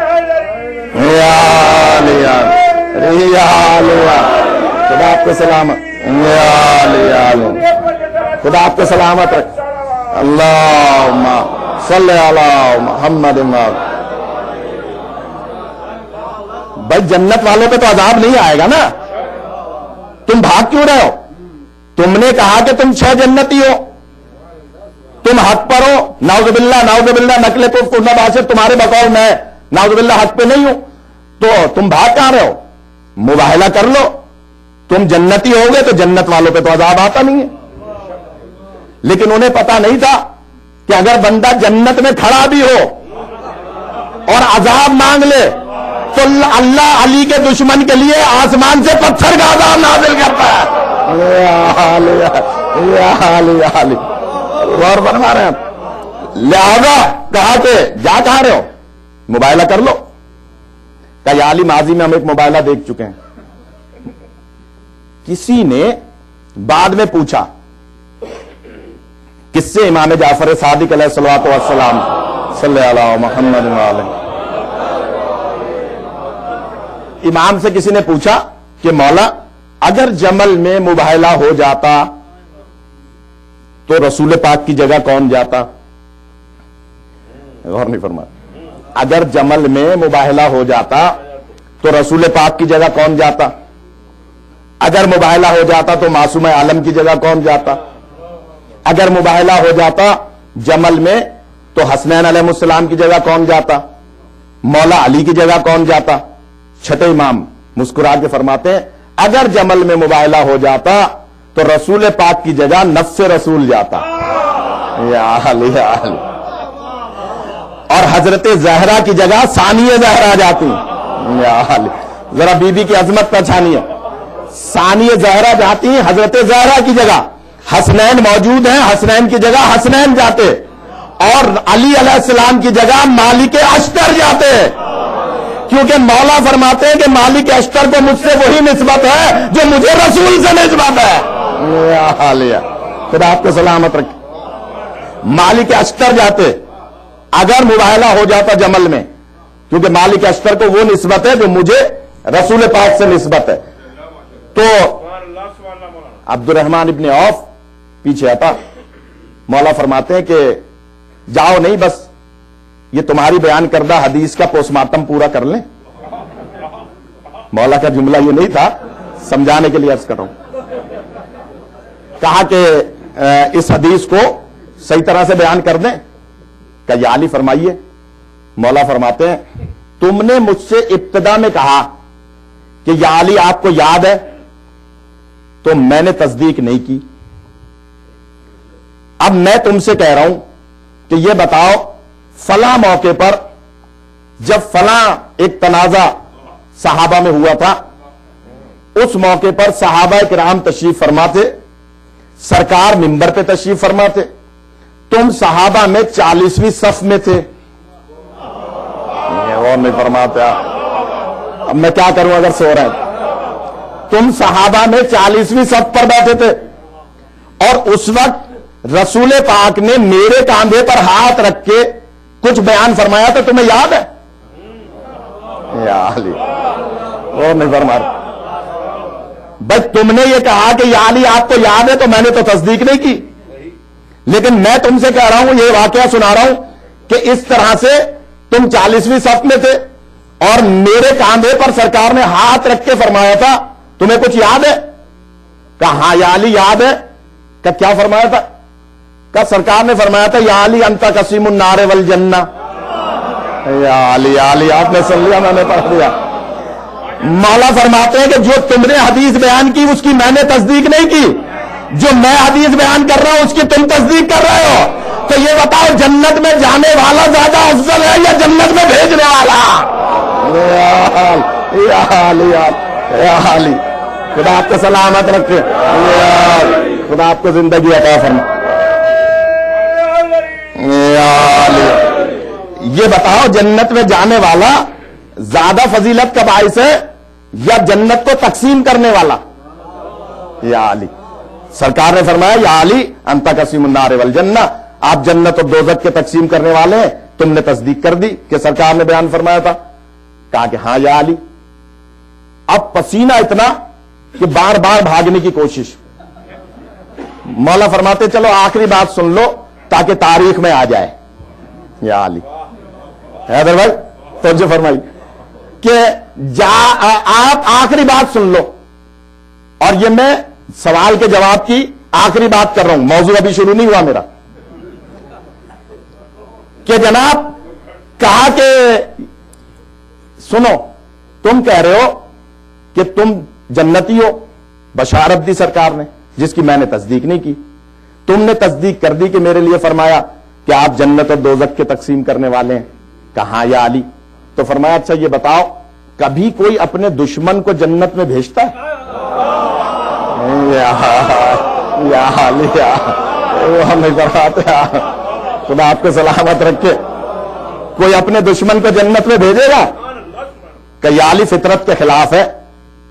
خدا آپ کو سلامت، خدا آپ کو سلامت رکھے۔ اللہم صلی علی محمد۔ بھائی جنت والوں پہ تو عذاب نہیں آئے گا نا، تم بھاگ کیوں رہے ہو؟ تم نے کہا کہ تم 6 جنتی ہو، تم حق پر ہو، نعوذ باللہ نعوذ باللہ، نقل کفر نباشر تمہارے بقول میں نعوذ باللہ حق پہ نہیں ہوں، تو تم بھاگ کہاں رہے ہو؟ مباہلہ کر لو، تم جنتی ہو گے تو جنت والوں پہ تو عذاب آتا نہیں ہے۔ لیکن انہیں پتا نہیں تھا کہ اگر بندہ جنت میں کھڑا بھی ہو اور عذاب مانگ لے تو اللہ علی کے دشمن کے لیے آسمان سے پتھر کا عذاب نازل کرتا ہے۔ غور فرما رہے ہیں۔ لہذا کہا کہ جا کہاں رہے ہو، مباہلہ کر لو۔ کہ یا علی ماضی میں ہم ایک مباہلہ دیکھ چکے ہیں۔ کسی نے بعد میں پوچھا، کس سے؟ امام جعفر صادق علیہ الصلوۃ والسلام، صلی اللہ محمد وآلہ۔ امام سے کسی نے پوچھا کہ مولا اگر جمل میں مباہلہ ہو جاتا تو رسول پاک کی جگہ کون جاتا؟ غور نہیں فرمایا۔ اگر جمل میں مباہلہ ہو جاتا تو رسول پاک کی جگہ کون جاتا؟ اگر مباہلہ ہو جاتا تو معصوم عالم کی جگہ کون جاتا؟ اگر مباہلہ ہو جاتا جمل میں تو حسنین علیہ السلام کی جگہ کون جاتا؟ مولا علی کی جگہ کون جاتا؟ چھٹے امام مسکرا کے فرماتے ہیں اگر جمل میں مباہلہ ہو جاتا تو رسول پاک کی جگہ نفس رسول جاتا۔ یا علی یا علی۔ اور حضرت زہرا کی جگہ ثانی زہرا جاتی۔ یا علی، ذرا بی بی کی عظمت پہچانیے۔ ثانی زہرا جاتی، حضرت زہرا کی جگہ حسنین موجود ہیں، حسنین کی جگہ حسنین جاتے، اور علی علیہ السلام کی جگہ مالک اشتر جاتے، کیونکہ مولا فرماتے ہیں کہ مالک اشتر کو مجھ سے وہی نسبت ہے جو مجھے رسول سے نسبت ہے۔ خدا آپ کو سلامت رکھے۔ مالک اشتر جاتے اگر مباہلہ ہو جاتا جمل میں، کیونکہ مالک اشتر کو وہ نسبت ہے جو مجھے رسول پاک سے نسبت ہے۔ تو عبد الرحمن ابن عوف پیچھے آتا، مولا فرماتے ہیں کہ جاؤ نہیں، بس یہ تمہاری بیان کردہ حدیث کا پوسٹ مارٹم پورا کر لیں۔ مولا کا جملہ یہ نہیں تھا، سمجھانے کے لیے عرض کر رہا ہوں۔ کہا کہ اس حدیث کو صحیح طرح سے بیان کر دیں۔ کہ یا علی فرمائیے۔ مولا فرماتے ہیں تم نے مجھ سے ابتدا میں کہا کہ یا علی آپ کو یاد ہے، تو میں نے تصدیق نہیں کی۔ اب میں تم سے کہہ رہا ہوں کہ یہ بتاؤ فلاں موقع پر جب فلاں ایک تنازع صحابہ میں ہوا تھا، اس موقع پر صحابہ کرام تشریف فرماتے، سرکار منبر پہ تشریف فرماتے، تم صحابہ میں 40ویں صف میں تھے۔ اور نہیں فرماتا، اب میں کیا کروں اگر سو رہے ہیں؟ تم صحابہ میں 40ویں صف پر بیٹھے تھے، اور اس وقت رسول پاک نے میرے کاندھے پر ہاتھ رکھ کے کچھ بیان فرمایا تو تمہیں یاد ہے؟ یا علی، اور نہیں فرماتا۔ بس تم نے یہ کہا کہ یا علی آپ کو یاد ہے، تو میں نے تو تصدیق نہیں کی، لیکن میں تم سے کہہ رہا ہوں، یہ واقعہ سنا رہا ہوں کہ اس طرح سے تم 40ویں صف میں تھے اور میرے کاندھے پر سرکار نے ہاتھ رکھ کے فرمایا تھا، تمہیں کچھ یاد ہے؟ کہا ہاں یا علی یاد ہے۔ کہ کیا فرمایا تھا؟ کہ سرکار نے فرمایا تھا یا علی انت قسیم النار والجنہ۔ یا علی، یا علی آپ نے سن لیا، میں نے پڑھ دیا۔ مولا فرماتے ہیں کہ جو تم نے حدیث بیان کی اس کی میں نے تصدیق نہیں کی، جو میں حدیث بیان کر رہا ہوں اس کی تم تصدیق کر رہے ہو، تو یہ بتاؤ جنت میں جانے والا زیادہ افضل ہے یا جنت میں بھیجنے والا؟ یا حالی خدا آپ کو سلامت رکھے، خدا آپ کو زندگی عطا فرمائے۔ یہ بتاؤ جنت میں جانے والا زیادہ فضیلت کا باعث ہے یا جنت کو تقسیم کرنے والا؟ یا علی، سرکار نے فرمایا یا علی انت قسیم النار والجنہ، آپ جنت اور دوزخ کے تقسیم کرنے والے ہیں۔ تم نے تصدیق کر دی کہ سرکار نے بیان فرمایا تھا؟ کہا کہ ہاں یا علی۔ اب پسینہ اتنا کہ بار بار بھاگنے کی کوشش۔ مولا فرماتے چلو آخری بات سن لو تاکہ تاریخ میں آ جائے۔ یا علی، حیدر بھائی توجہ فرمائی کہ آپ آخری بات سن لو، اور یہ میں سوال کے جواب کی آخری بات کر رہا ہوں، موضوع ابھی شروع نہیں ہوا میرا۔ کہ جناب کہا کہ سنو، تم کہہ رہے ہو کہ تم جنتی ہو، بشارت دی سرکار نے جس کی میں نے تصدیق نہیں کی، تم نے تصدیق کر دی کہ میرے لیے فرمایا کہ آپ جنت اور دوزخ کے تقسیم کرنے والے ہیں۔ کہاں یا علی؟ تو فرمایا اچھا یہ بتاؤ کبھی کوئی اپنے دشمن کو جنت میں بھیجتا ہے؟ یا علی، خدا آپ کو سلامت رکھے، کوئی اپنے دشمن کو جنت میں بھیجے گا؟ کہ یا علی فطرت کے خلاف ہے،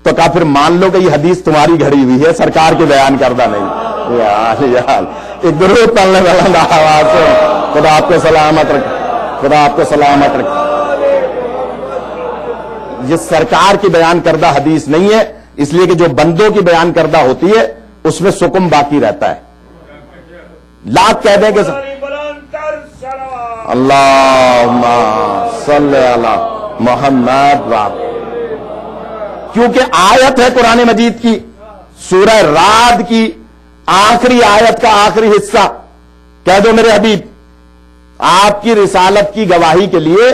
تو کہا پھر مان لو کہ یہ حدیث تمہاری گھڑی ہوئی ہے، سرکار کی بیان کردہ نہیں۔ یا علی، ایک درود پڑھنے والا آواز سے خدا آپ کو سلامت رکھے، خدا آپ کو سلامت رکھے۔ یہ سرکار کی بیان کردہ حدیث نہیں ہے، اس لیے کہ جو بندوں کی بیان کردہ ہوتی ہے اس میں سکم باقی رہتا ہے۔ لاکھ کہہ دیں کہ اللہم صلی علی محمد، کیونکہ آیت ہے قرآن مجید کی، سورہ رعد کی آخری آیت کا آخری حصہ۔ کہہ دو میرے حبیب آپ کی رسالت کی گواہی کے لیے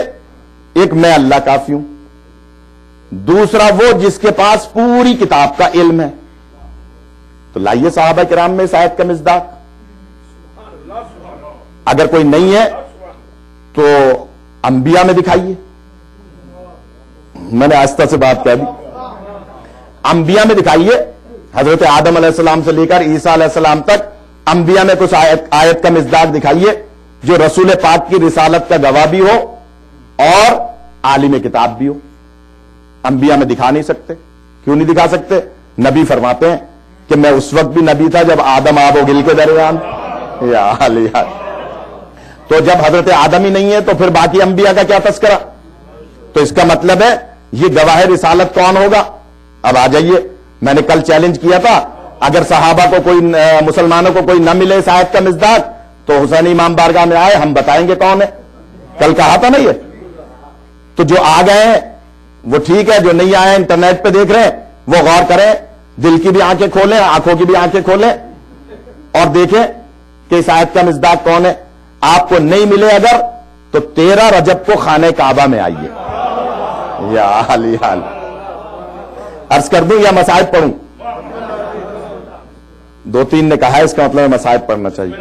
ایک میں اللہ کافی ہوں، دوسرا وہ جس کے پاس پوری کتاب کا علم ہے۔ تو لائیے صحابہ کرام میں اس آیت کا مصداق، اگر کوئی نہیں ہے تو انبیاء میں دکھائیے۔ میں نے آہستہ سے بات کہہ دی، انبیاء میں دکھائیے، حضرت آدم علیہ السلام سے لے کر عیسیٰ علیہ السلام تک انبیاء میں کچھ آیت کا مصداق دکھائیے جو رسول پاک کی رسالت کا گواہ بھی ہو اور عالم کتاب بھی ہو۔ انبیاء میں دکھا نہیں سکتے۔ کیوں نہیں دکھا سکتے؟ نبی فرماتے ہیں کہ میں اس وقت بھی نبی تھا جب آدم آب و گل کے درمیان۔ یا علی، تو جب حضرت آدم ہی نہیں ہے تو پھر باقی انبیاء کا کیا تذکرہ؟ تو اس کا مطلب ہے یہ گواہ رسالت کون ہوگا؟ اب آ جائیے، میں نے کل چیلنج کیا تھا اگر صحابہ کو کوئی مسلمانوں کو کوئی نہ ملے اس آیت کا مصداق تو حسین امام بارگاہ میں آئے، ہم بتائیں گے کون ہے۔ کل کہا تھا نا یہ۔ تو جو آ گئے ہیں وہ ٹھیک ہے، جو نہیں آئے انٹرنیٹ پہ دیکھ رہے ہیں وہ غور کریں، دل کی بھی آنکھیں کھولیں، آنکھوں کی بھی آنکھیں کھولیں اور دیکھیں کہ اس آیت کا مصداق کون ہے۔ آپ کو نہیں ملے اگر تو 13 رجب کو خانہ کعبہ میں آئیے۔ یا علی حال، عرض کر دوں یا مصائب پڑھوں؟ 2-3 نے کہا ہے، اس کا مطلب ہے مصائب پڑھنا چاہیے۔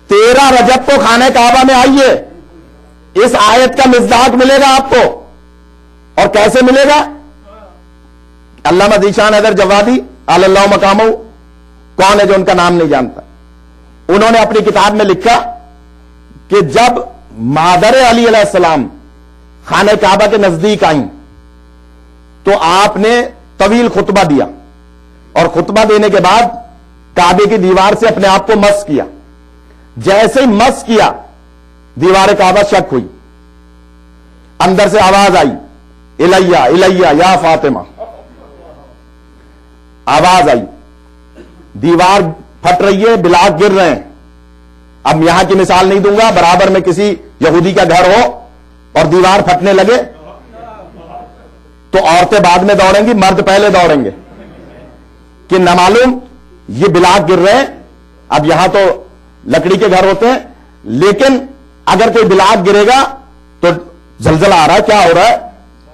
13 رجب کو خانہ کعبہ میں آئیے، اس آیت کا مصداق ملے گا آپ کو۔ اور کیسے ملے گا؟ علامہ ذیشان حیدر جوادی علی اللہ مقامہ، کون ہے جو ان کا نام نہیں جانتا؟ انہوں نے اپنی کتاب میں لکھا کہ جب مادر علی علیہ السلام خانہ کعبہ کے نزدیک آئیں تو آپ نے طویل خطبہ دیا، اور خطبہ دینے کے بعد کعبے کی دیوار سے اپنے آپ کو مس کیا۔ جیسے ہی مس کیا دیوار کعبہ شک ہوئی، اندر سے آواز آئی الیہ الیہ یا فاطمہ، آواز آئی، دیوار پھٹ رہی ہے، بلاک گر رہے ہیں۔ اب یہاں کی مثال نہیں دوں گا، برابر میں کسی یہودی کا گھر ہو اور دیوار پھٹنے لگے تو عورتیں بعد میں دوڑیں گی، مرد پہلے دوڑیں گے کہ نہ معلوم یہ بلاک گر رہے ہیں۔ اب یہاں تو لکڑی کے گھر ہوتے ہیں، لیکن اگر کوئی بلاک گرے گا تو زلزلہ آ رہا ہے، کیا ہو رہا ہے؟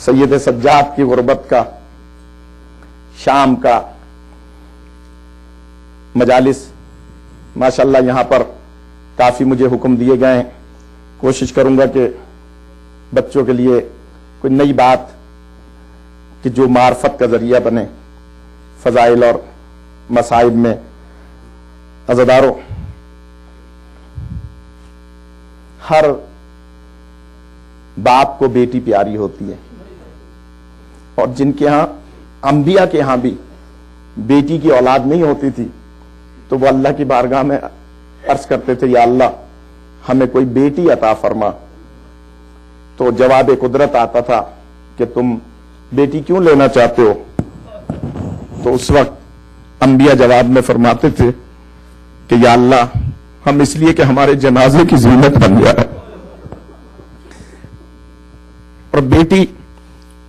سید سجاد کی غربت کا، شام کا مجالس ماشاءاللہ یہاں پر کافی مجھے حکم دیے گئے ہیں. کوشش کروں گا کہ بچوں کے لیے کوئی نئی بات کہ جو معرفت کا ذریعہ بنے فضائل اور مصائب میں. عزادارو، ہر باپ کو بیٹی پیاری ہوتی ہے، اور جن کے ہاں انبیاء کے ہاں بھی بیٹی کی اولاد نہیں ہوتی تھی تو وہ اللہ کی بارگاہ میں عرض کرتے تھے یا اللہ ہمیں کوئی بیٹی عطا فرما. تو جواب قدرت آتا تھا کہ تم بیٹی کیوں لینا چاہتے ہو؟ تو اس وقت انبیاء جواب میں فرماتے تھے کہ یا اللہ ہم اس لیے کہ ہمارے جنازے کی زینت بن جائے. اور بیٹی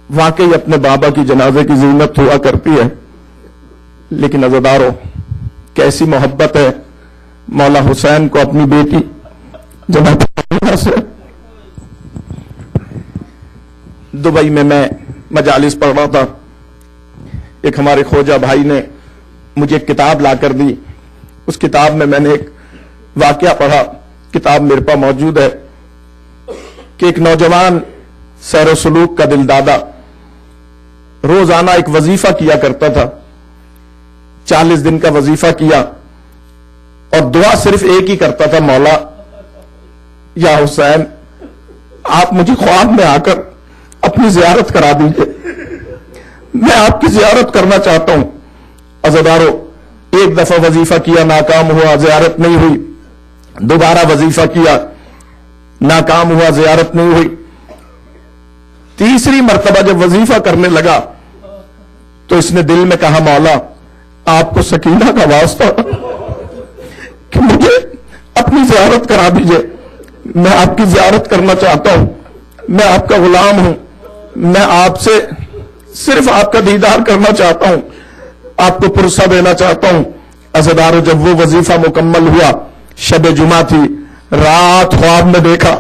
واقعی اپنے بابا کی جنازے کی زینت ہوا کرتی ہے، لیکن عزادارو کیسی محبت ہے مولا حسین کو اپنی بیٹی جناب سے. دبئی میں مجالس پڑھ رہا تھا، ایک ہمارے خوجہ بھائی نے مجھے ایک کتاب لا کر دی. اس کتاب میں نے ایک واقعہ پڑھا، کتاب میرے پاس موجود ہے، کہ ایک نوجوان سیر و سلوک کا دل دادا روزانہ ایک وظیفہ کیا کرتا تھا. 40 دن کا وظیفہ کیا اور دعا صرف ایک ہی کرتا تھا، مولا یا حسین آپ مجھے خواب میں آ کر اپنی زیارت کرا دیجئے، میں آپ کی زیارت کرنا چاہتا ہوں. عزادارو ایک دفعہ وظیفہ کیا، ناکام ہوا، زیارت نہیں ہوئی. دوبارہ وظیفہ کیا، ناکام ہوا، زیارت نہیں ہوئی. تیسری مرتبہ جب وظیفہ کرنے لگا تو اس نے دل میں کہا مولا آپ کو سکینہ کا واسطہ کہ مجھے اپنی زیارت کرا دیجئے، میں آپ کی زیارت کرنا چاہتا ہوں، میں آپ کا غلام ہوں، میں آپ سے صرف آپ کا دیدار کرنا چاہتا ہوں، آپ کو پرسہ دینا چاہتا ہوں. عزادارو جب وہ وظیفہ مکمل ہوا، شب جمعہ تھی، رات خواب میں دیکھا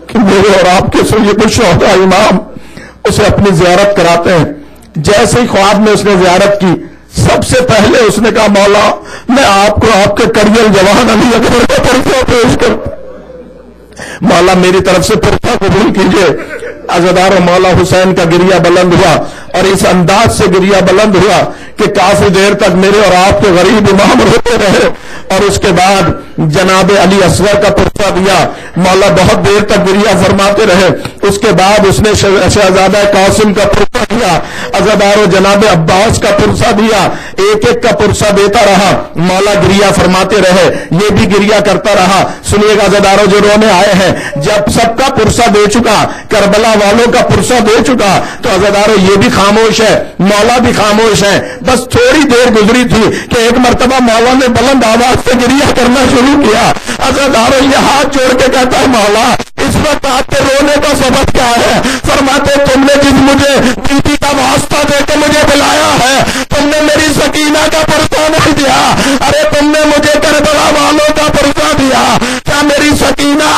کہ میرے اور آپ کے سید الشہداء امام اسے اپنی زیارت کراتے ہیں. جیسے ہی خواب میں اس نے زیارت کی، سب سے پہلے اس نے کہا مولا میں آپ کو آپ کے کریل جوان علی اکبر کا پرچہ پیش کر، مولا میری طرف سے پرچہ قبول کیجئے. عزادارو مولا حسین کا گریہ بلند ہوا، اور اس انداز سے گریہ بلند ہوا کہ کافی دیر تک میرے اور آپ کے غریب امام روتے رہے. اور اس کے بعد جناب علی اصغر کا پرچہ دیا، مولا بہت دیر تک گریہ فرماتے رہے. اس کے بعد اس نے شہزادہ قاسم کا پرچہ دیا. عزادارو جناب عباس کا پرچہ دیا. ایک ایک کا پرچہ دیتا رہا، مولا گریہ فرماتے رہے، یہ بھی گریہ کرتا رہا. سنیے گا عزادارو جو رونے آئے ہیں، جب سب کا پرچہ دے چکا، کربلا والوں کا پرچہ دے چکا، تو عزادارو یہ بھی خاموش ہے، مولا بھی خاموش ہے. بس تھوڑی دیر گزری تھی کہ ایک مرتبہ مولا نے بلند آواز سے گریہ کرنا شروع کیا. عزادارو یہ ہاتھ جوڑ کے کہتا ہے مولا اس وقت آپ کے رونے کا سبب کیا ہے؟ فرماتے تم نے جس مجھے بیٹی کا واسطہ دے کے مجھے بلایا ہے، تم نے میری سکینہ کا پرچہ نہیں دیا. ارے تم نے مجھے کربلا والوں کا پرچہ دیا، کیا میری سکینہ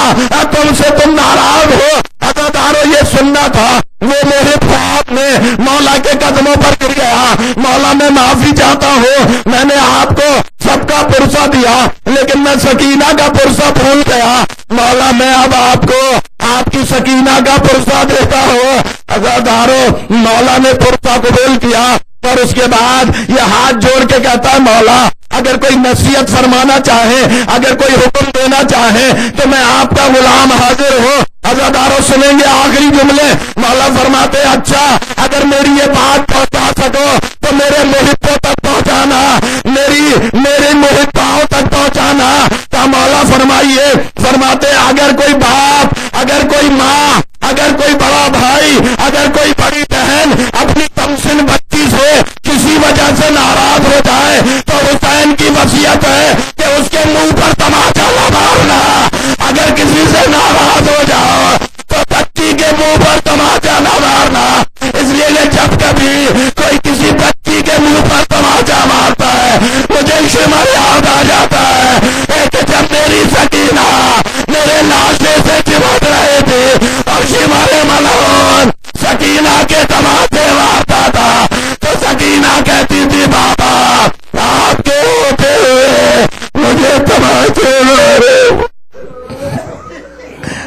تم سے تم ناراض ہو؟ عزادارو یہ سننا تھا. وہ میرے خواب میں مولا کے قدموں پر گر گیا، مولا میں معافی چاہتا ہوں، میں نے آپ کو سب کا پرچہ دیا لیکن میں سکینہ کا پرچہ بھول گیا، مولا میں اب آپ کو آپ کی سکینہ کا پرچہ دیتا ہوں. عزادارو مولا نے پرچہ قبول کیا، اور اس کے بعد یہ ہاتھ جوڑ کے کہتا ہے مولا اگر کوئی نصیحت فرمانا چاہے، اگر کوئی حکم دینا چاہے تو میں آپ کا غلام حاضر ہوں. عزادارو سنیں گے آخری جملے. مولا فرماتے اچھا اگر میری یہ بات پہنچا سکو تو میرے محبوں تک پہنچانا، میری محباؤں تک پہنچانا. تو مولا فرمائیے، فرماتے اگر کوئی باپ، اگر کوئی ماں، اگر کوئی بڑا بھائی، اگر کوئی بڑی بہن اپنی کمسن بچی سے کسی وجہ سے ناراض ہو جائے تو حسین کی وصیت ہے کہ اس کے منہ پر تماچا نہ مارنا. اگر کسی سے ناراض ہو جاؤ تو بچی کے منہ پر تماچا نہ مارنا. اس لیے جب کبھی کوئی کسی بچی کے منہ پر تماچا مارتا ہے مجھے شمر یاد آ جاتا ہے کہ جب میری سکینہ میرے لاشے سے چمٹ رہے تھے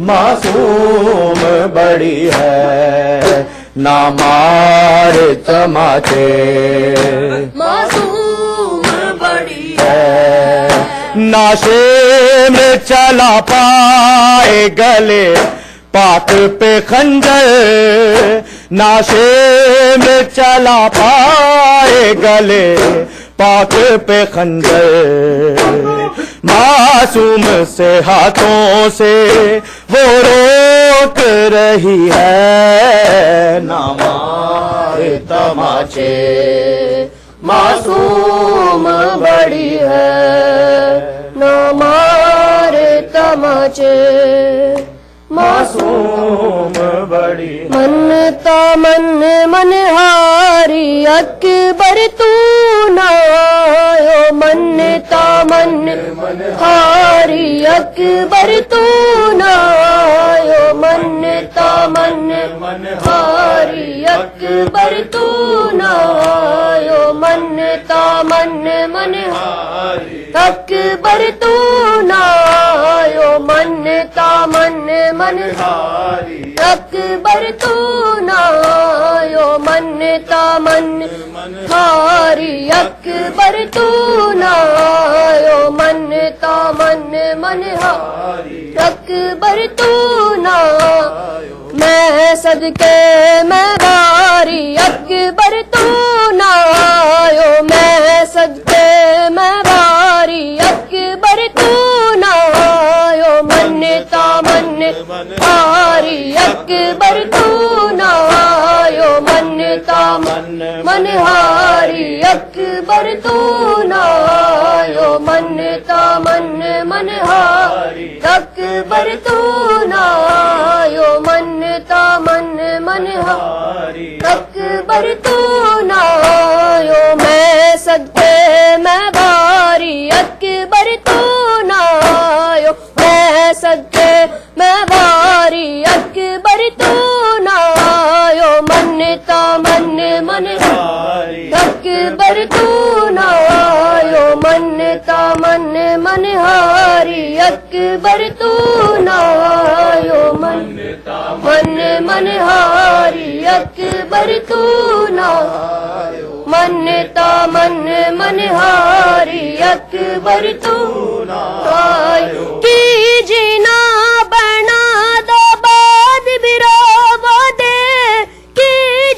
معصوم بڑی ہے نہ مارے تماچے معصوم بڑی ہے ناشے میں چلا پائے گلے پاک پہ خنجر ناشے میں چلا پائے گلے پاک پہ خنجر معصوم سے ہاتھوں سے وہ روک رہی ہے نہ مارے تماچے معصوم بڑی ہے نہ مارے تماچے معصوم بڑی منتا من ہاری اکبر تو نہ آیو منتا من ہاری اکبر تو نہ آیو منتا من ہاری اکبر تو نہ آیو منتا من ہاری اکبر تو نہ آیو منتا من ہاری اکبر تو نہ آیو منتا من ہاری اکبر تو نہ آیو منتا من ہاری اکبر تو نہ میں صدقے میں باری اکبر تو نہ آیو میں صدقے میں باری اکبر تو نہ آیو منتا من ہاری اکبر تو نہ آیو منتا من ہاری اکبر تو نہ آیو منتا من ہاری اکبر تو نہ آیو منتا من ہاری اکبر تو نہ آیو میں صدقے میں باری اکبر تو نہ آیو میں صدقے میں باری اکبر تو نہ آیو منتا من ہاری اکبر تو نہ آیو منتا من ہاری اکبر تو نہ آیو منتا من ہاری اکبر تو نہ آیو منتا من ہاری اکبر تو نہ آیو کی جینا بنا دو باد برابا دے کی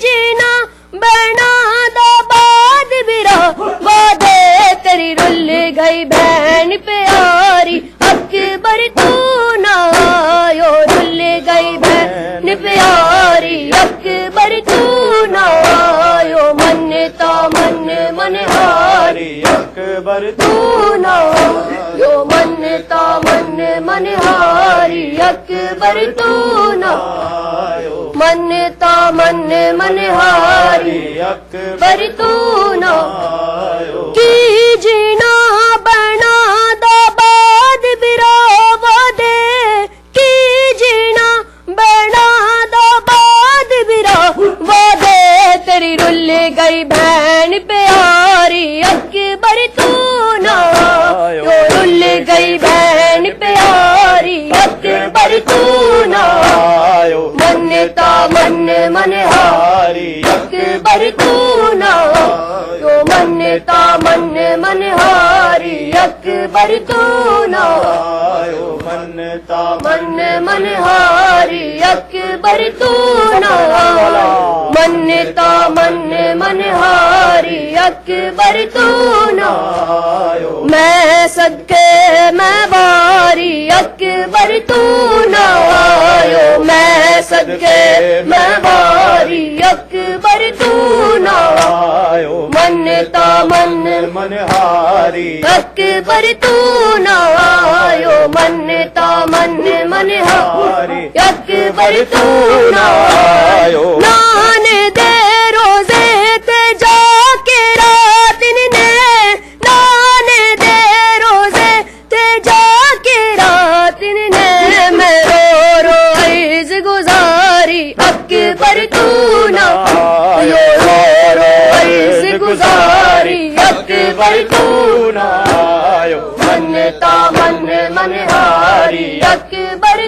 جینا بنا دو باد برابا دے تیری رل گئی بہن پیاری اکبر تو نہ آیو رل گئی بہن پیاری اکبر تو نہ آیو منتا من ہاری اکبر تو نہ آیو منتا من ہاری اکبر تو نہ آیو منتا من ہاری اکبر تو نہ آیو کی جینا بنا دو باد براوا دے کی جینا بنا دو باد براوا دے تیری رل گئی بہن پیاری اکبر تو نہ آیو رل گئی بہن پیاری اکبر تو نہ آیو منتا من ہاری اکبر تو نہ آیو منتا من ہاری اکبر تو نہ آیو منتا من ہاری اکبر تو نہ منتا من ہاری اکبر تو نہ آیو میں صدقے میں باری اکبر تو نہ آیو میں صدقے میں باری اکبر تو نہ آیو منتا من ہاری اکبر تو نہ آیو منتا من ہاری اکبر تو نہ آیو نانے دے روزے تے جا کے رات نے نانے دے روزے تے جا کے رات نے میں رو عز گزاری اکبر تو نہ رو عز گزاری اکبر تو نہ آیو منتا من ہاری